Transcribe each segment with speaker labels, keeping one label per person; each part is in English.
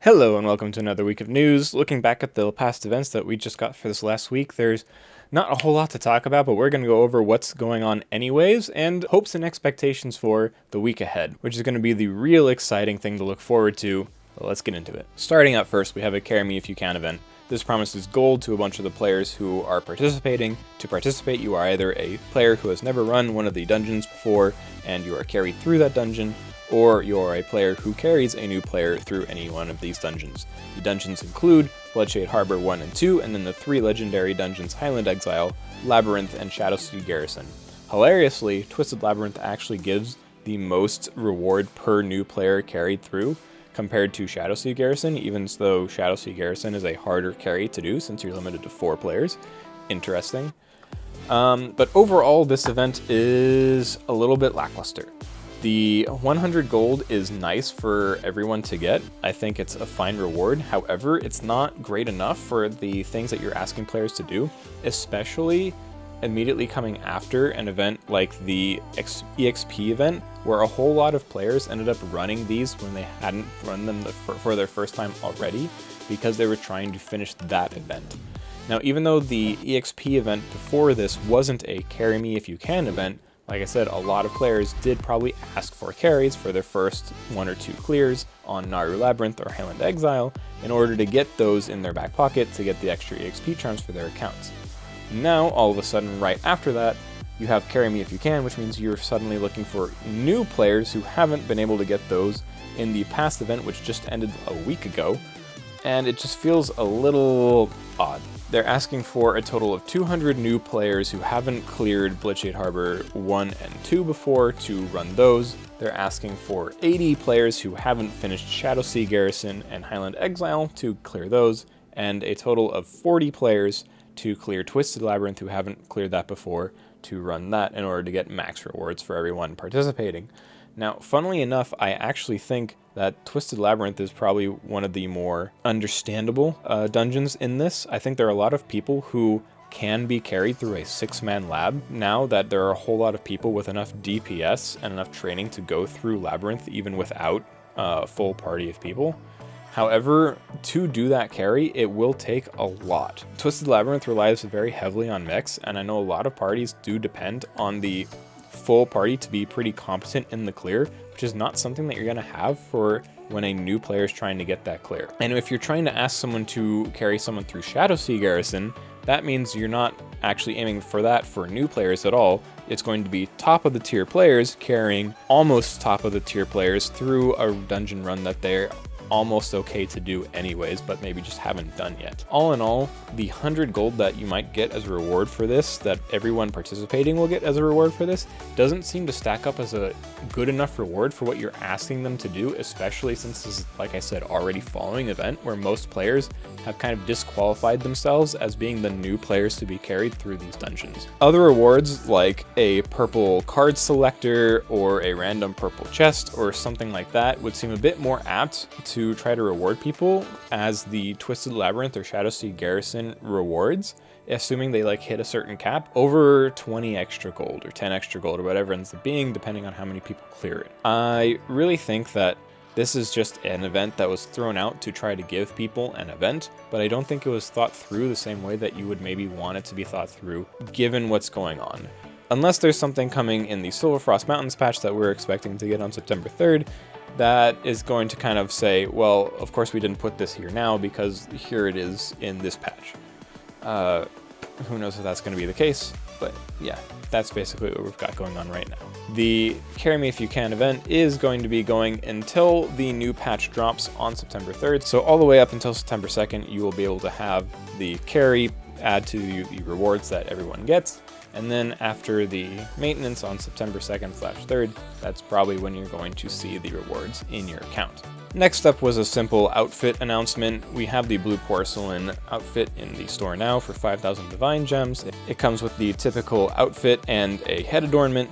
Speaker 1: Hello and welcome to another week of news. Looking back at the past events that we just got for this last week, there's not a whole lot to talk about, but we're going to go over what's going on anyways and hopes and expectations for the week ahead, which is going to be the real exciting thing to look forward to. So let's get into it. Starting out first, we have a Carry Me If You Can event. This promises gold to a bunch of the players who are participating. To participate, you are either a player who has never run one of the dungeons before and you are carried through that dungeon, or you're a player who carries a new player through any one of these dungeons. The dungeons include Bloodshade Harbor 1 and 2, and then the 3 legendary dungeons Highland Exile, Labyrinth, and Shadowsea Garrison. Hilariously, Twisted Labyrinth actually gives the most reward per new player carried through compared to Shadowsea Garrison, even though Shadowsea Garrison is a harder carry to do since you're limited to 4 players. Interesting. But overall, this event is a little bit lackluster. The 100 gold is nice for everyone to get. I think it's a fine reward. However, it's not great enough for the things that you're asking players to do, especially immediately coming after an event like the EXP event, where a whole lot of players ended up running these when they hadn't run them for their first time already because they were trying to finish that event. Now, even though the EXP event before this wasn't a Carry Me If You Can event, like I said, a lot of players did probably ask for carries for their first 1 or 2 clears on Naru Labyrinth or Highland Exile in order to get those in their back pocket to get the extra EXP charms for their accounts. Now, all of a sudden, right after that, you have Carry Me If You Can, which means you're suddenly looking for new players who haven't been able to get those in the past event, which just ended a week ago, and it just feels a little odd. They're asking for a total of 200 new players who haven't cleared Bloodshade Harbor 1 and 2 before to run those. They're asking for 80 players who haven't finished Shadowsea Garrison and Highland Exile to clear those, and a total of 40 players to clear Twisted Labyrinth who haven't cleared that before to run that in order to get max rewards for everyone participating. Now, funnily enough, I actually think that Twisted Labyrinth is probably one of the more understandable dungeons in this. I think there are a lot of people who can be carried through a 6-man lab now that there are a whole lot of people with enough DPS and enough training to go through Labyrinth even without a full party of people. However, to do that carry, it will take a lot. Twisted Labyrinth relies very heavily on mix, and I know a lot of parties do depend on the full party to be pretty competent in the clear, which is not something that you're going to have for when a new player is trying to get that clear. And if you're trying to ask someone to carry someone through Shadowsea Garrison, that means you're not actually aiming for that for new players at all. It's going to be top of the tier players carrying almost top of the tier players through a dungeon run that they're almost okay to do anyways, but maybe just haven't done yet. All in all, the 100 gold that you might get as a reward for this, that everyone participating will get as a reward for this, doesn't seem to stack up as a good enough reward for what you're asking them to do, especially since this is, like I said, already following event where most players have kind of disqualified themselves as being the new players to be carried through these dungeons. Other rewards like a purple card selector or a random purple chest or something like that would seem a bit more apt to try to reward people as the Twisted Labyrinth or Shadowsea Garrison rewards, assuming they hit a certain cap, over 20 extra gold or 10 extra gold or whatever it ends up being, depending on how many people clear it. I really think that this is just an event that was thrown out to try to give people an event, but I don't think it was thought through the same way that you would maybe want it to be thought through, given what's going on. Unless there's something coming in the Silverfrost Mountains patch that we're expecting to get on September 3rd, that is going to kind of say, well, of course we didn't put this here now because here it is in this patch. Who knows if that's going to be the case, but yeah, that's basically what we've got going on right now. The Carry Me If You Can event is going to be going until the new patch drops on September 3rd, so all the way up until September 2nd, you will be able to have the carry add to the rewards that everyone gets. And then after the maintenance on September 2nd/3rd, that's probably when you're going to see the rewards in your account. Next up was a simple outfit announcement. We have the blue porcelain outfit in the store now for 5,000 divine gems. It comes with the typical outfit and a head adornment.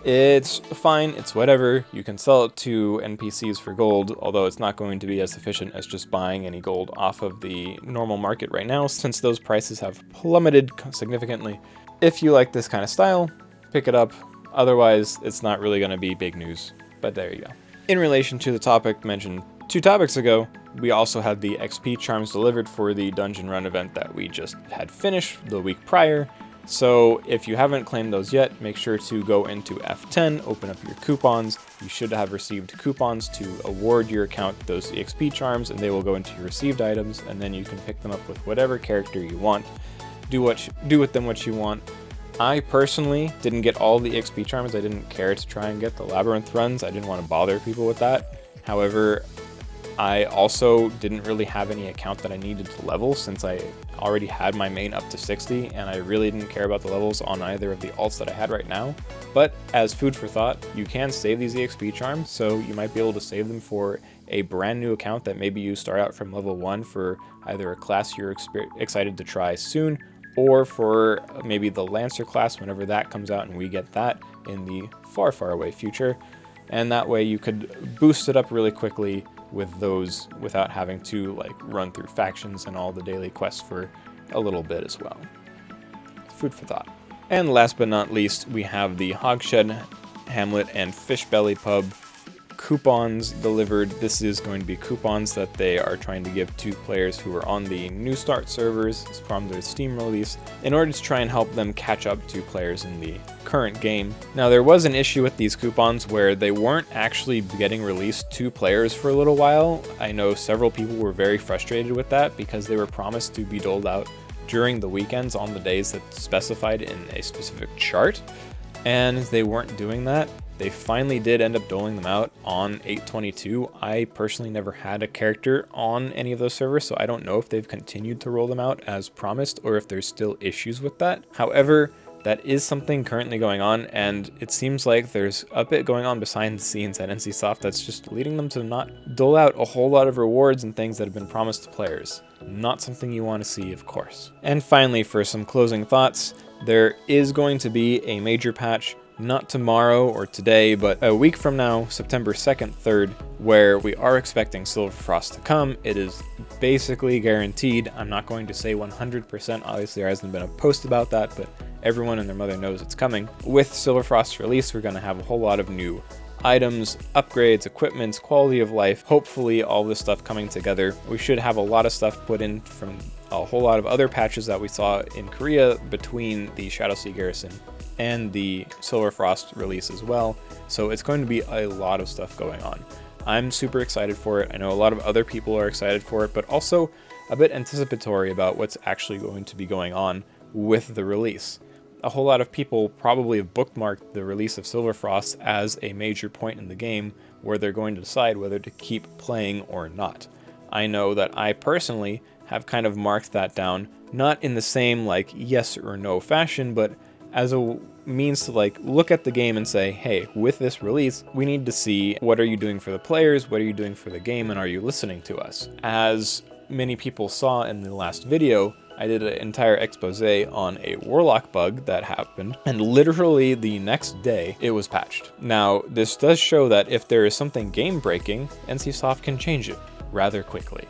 Speaker 1: It's fine, it's whatever. You can sell it to NPCs for gold, although it's not going to be as efficient as just buying any gold off of the normal market right now, since those prices have plummeted significantly. If you like this kind of style, pick it up. Otherwise, it's not really going to be big news, but there you go. In relation to the topic mentioned 2 topics ago, we also had the XP charms delivered for the dungeon run event that we just had finished the week prior. So if you haven't claimed those yet, make sure to go into F10, open up your coupons. You should have received coupons to award your account those XP charms, and they will go into your received items, and then you can pick them up with whatever character you want. Do with them what you want. I personally didn't get all the XP charms. I didn't care to try and get the labyrinth runs. I didn't want to bother people with that. However, I also didn't really have any account that I needed to level, since I already had my main up to 60, and I really didn't care about the levels on either of the alts that I had right now. But as food for thought, you can save these EXP charms, so you might be able to save them for a brand new account that maybe you start out from level 1 for either a class you're excited to try soon, or for maybe the Lancer class whenever that comes out and we get that in the far, far away future. And that way you could boost it up really quickly with those without having to like run through factions and all the daily quests for a little bit as well. Food for thought. And last but not least, we have the Hogshed Hamlet and Fishbelly Pub coupons delivered. This is going to be coupons that they are trying to give to players who are on the New Start servers from their Steam release in order to try and help them catch up to players in the current game. Now, there was an issue with these coupons where they weren't actually getting released to players for a little while. I know several people were very frustrated with that because they were promised to be doled out during the weekends on the days that's specified in a specific chart, and they weren't doing that. They finally did end up doling them out on 8/22. I personally never had a character on any of those servers, so I don't know if they've continued to roll them out as promised or if there's still issues with that. However, that is something currently going on, and it seems like there's a bit going on behind the scenes at NCSoft that's just leading them to not dole out a whole lot of rewards and things that have been promised to players. Not something you want to see, of course. And finally, for some closing thoughts, there is going to be a major patch, not tomorrow or today, but a week from now, September 2nd, 3rd, where we are expecting Silverfrost to come. It is basically guaranteed. I'm not going to say 100%, obviously there hasn't been a post about that, but everyone and their mother knows it's coming. With Silverfrost's release, we're going to have a whole lot of new items, upgrades, equipment, quality of life, hopefully all this stuff coming together. We should have a lot of stuff put in from a whole lot of other patches that we saw in Korea between the Shadowsea Garrison and the Silverfrost release as well. So it's going to be a lot of stuff going on. I'm super excited for it. I know a lot of other people are excited for it, but also a bit anticipatory about what's actually going to be going on with the release. A whole lot of people probably have bookmarked the release of Silverfrost as a major point in the game where they're going to decide whether to keep playing or not. I know that I personally have kind of marked that down, not in the same like yes or no fashion, but as a means to like look at the game and say, hey, with this release, we need to see what are you doing for the players, what are you doing for the game, and are you listening to us? As many people saw in the last video, I did an entire expose on a warlock bug that happened, and literally the next day it was patched. Now, this does show that if there is something game breaking, NCSoft can change it rather quickly.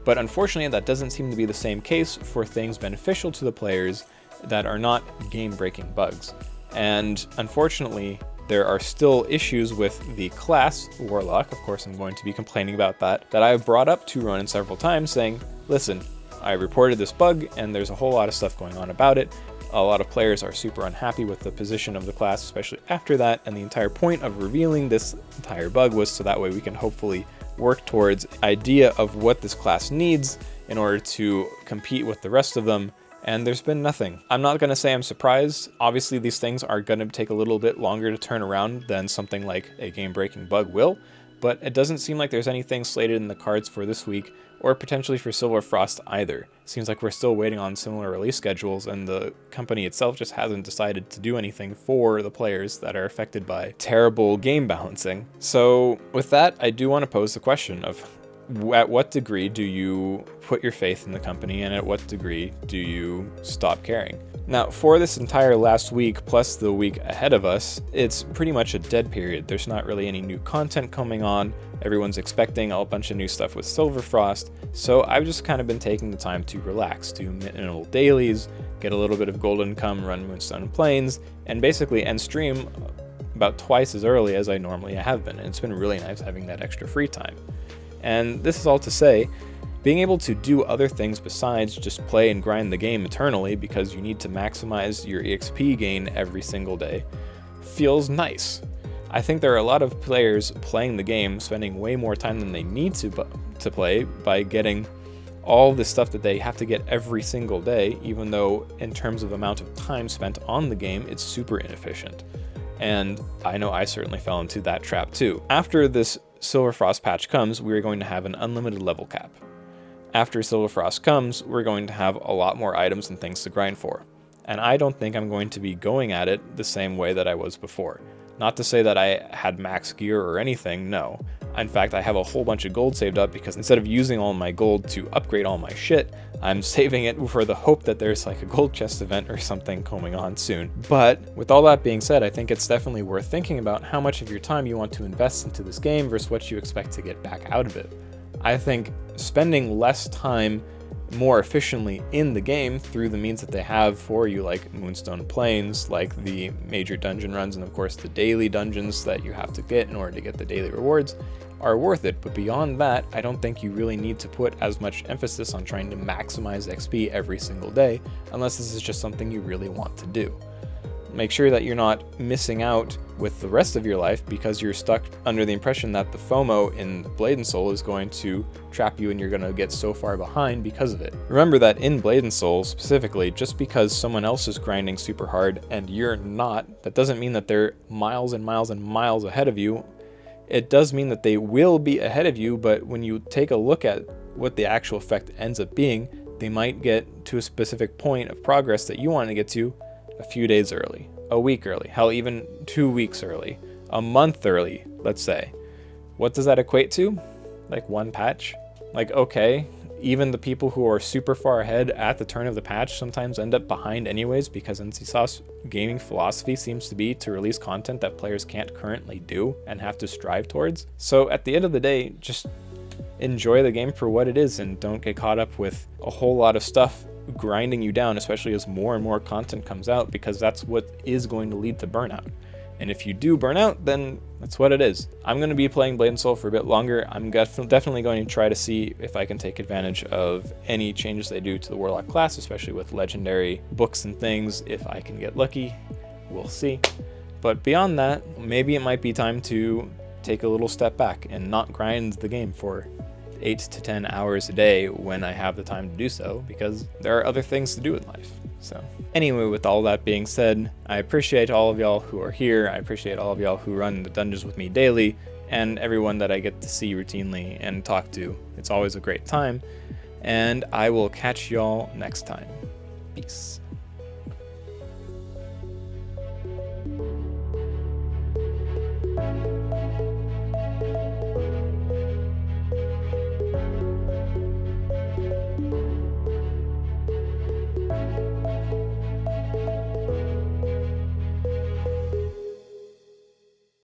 Speaker 1: But unfortunately, that doesn't seem to be the same case for things beneficial to the players that are not game-breaking bugs. And unfortunately, there are still issues with the class Warlock. Of course, I'm going to be complaining about that I've brought up to Ronan several times, saying, listen, I reported this bug and there's a whole lot of stuff going on about it. A lot of players are super unhappy with the position of the class, especially after that, and the entire point of revealing this entire bug was so that way we can hopefully work towards idea of what this class needs in order to compete with the rest of them. And there's been nothing. I'm not going to say I'm surprised. Obviously, these things are going to take a little bit longer to turn around than something like a game-breaking bug will, but it doesn't seem like there's anything slated in the cards for this week, or potentially for Silverfrost either. It seems like we're still waiting on similar release schedules, and the company itself just hasn't decided to do anything for the players that are affected by terrible game balancing. So with that, I do want to pose the question of, at what degree do you put your faith in the company, and at what degree do you stop caring? Now, for this entire last week, plus the week ahead of us, it's pretty much a dead period. There's not really any new content coming on. Everyone's expecting a bunch of new stuff with Silverfrost, so I've just kind of been taking the time to relax, do minimal dailies, get a little bit of gold income, run Moonstone and Plains, and basically end stream about twice as early as I normally have been, and it's been really nice having that extra free time. And this is all to say, being able to do other things besides just play and grind the game eternally because you need to maximize your EXP gain every single day feels nice. I think there are a lot of players playing the game spending way more time than they need to play by getting all the stuff that they have to get every single day, even though in terms of amount of time spent on the game, it's super inefficient. And I know I certainly fell into that trap too. After this Silverfrost patch comes, we're going to have an unlimited level cap. After Silverfrost comes, we're going to have a lot more items and things to grind for. And I don't think I'm going to be going at it the same way that I was before. Not to say that I had max gear or anything, no. In fact, I have a whole bunch of gold saved up because instead of using all my gold to upgrade all my shit, I'm saving it for the hope that there's like a gold chest event or something coming on soon. But with all that being said, I think it's definitely worth thinking about how much of your time you want to invest into this game versus what you expect to get back out of it. I think spending less time more efficiently in the game through the means that they have for you, like Moonstone Plains, like the major dungeon runs, and of course the daily dungeons that you have to get in order to get the daily rewards, are worth it. But beyond that, I don't think you really need to put as much emphasis on trying to maximize XP every single day, unless this is just something you really want to do. Make sure that you're not missing out with the rest of your life because you're stuck under the impression that the FOMO in Blade and Soul is going to trap you and you're going to get so far behind because of it. Remember that in Blade and Soul specifically, just because someone else is grinding super hard and you're not, that doesn't mean that they're miles and miles and miles ahead of you. It does mean that they will be ahead of you, but when you take a look at what the actual effect ends up being, they might get to a specific point of progress that you want to get to a few days early, a week early, hell, even 2 weeks early, a month early, let's say. What does that equate to? Like one patch? Like, okay, even the people who are super far ahead at the turn of the patch sometimes end up behind anyways, because NCSoft's gaming philosophy seems to be to release content that players can't currently do and have to strive towards. So at the end of the day, just enjoy the game for what it is and don't get caught up with a whole lot of stuff grinding you down, especially as more and more content comes out, because that's what is going to lead to burnout. And if you do burn out, then that's what it is. I'm going to be playing Blade and Soul for a bit longer. I'm definitely going to try to see if I can take advantage of any changes they do to the Warlock class, especially with legendary books and things. If I can get lucky, we'll see. But beyond that, maybe it might be time to take a little step back and not grind the game for 8 to 10 hours a day when I have the time to do so, because there are other things to do in life. So anyway, with all that being said, I appreciate all of y'all who are here. I appreciate all of y'all who run the dungeons with me daily, and everyone that I get to see routinely and talk to. It's always a great time, and I will catch y'all next time. Peace.